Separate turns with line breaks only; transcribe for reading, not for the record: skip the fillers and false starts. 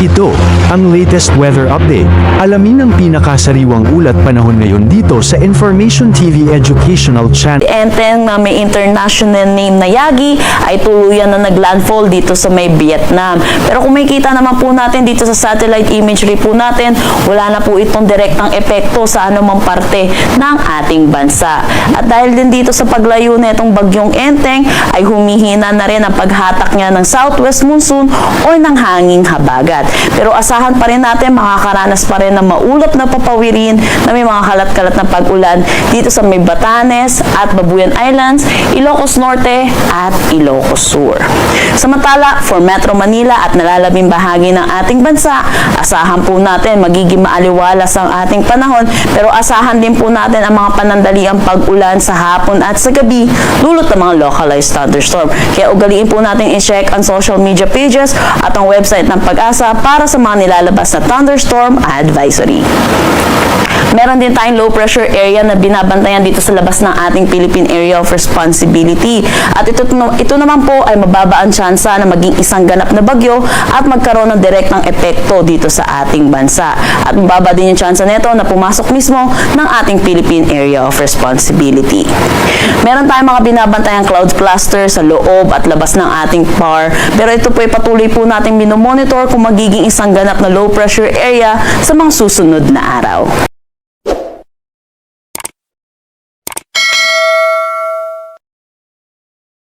Ito, ang latest weather update. Alamin ang pinakasariwang ulat panahon ngayon dito sa Information TV Educational Channel.
Enteng na may international name na Yagi ay tuluyan na naglandfall dito sa may Vietnam. Pero kung makikita naman po natin dito sa satellite imagery po natin, wala na po itong direktang epekto sa anumang parte ng ating bansa. At dahil din dito sa paglayo na itong bagyong Enteng, ay humihina na rin ang paghatak niya ng southwest monsoon o ng hanging habagat. Pero asahan pa rin natin, makakaranas pa rin ng maulap na papawirin na may mga kalat-kalat na pag-ulan dito sa may Batanes at Babuyan Islands, Ilocos Norte at Ilocos Sur. Samantala, for Metro Manila at nalalabing bahagi ng ating bansa, asahan po natin magiging maaliwalas ang ating panahon, pero asahan din po natin ang mga panandaliang pag-ulan sa hapon at sa gabi, dulot ng mga localized thunderstorm. Kaya ugaliin po natin i-check ang social media pages at ang website ng Pag-asa para sa mga nilalabas na thunderstorm advisory. Meron din tayong low pressure area na binabantayan dito sa labas ng ating Philippine Area of Responsibility. At ito naman po ay mababa ang tsansa na maging isang ganap na bagyo at magkaroon ng direktang epekto dito sa ating bansa. At mababa din yung tsansa nito na pumasok mismo ng ating Philippine Area of Responsibility. Meron tayong mga binabantayang cloud cluster sa loob at labas ng ating PAR. Pero ito po ay patuloy po natin minomonitor kung magiging isang ganap na low pressure area sa mga susunod na araw.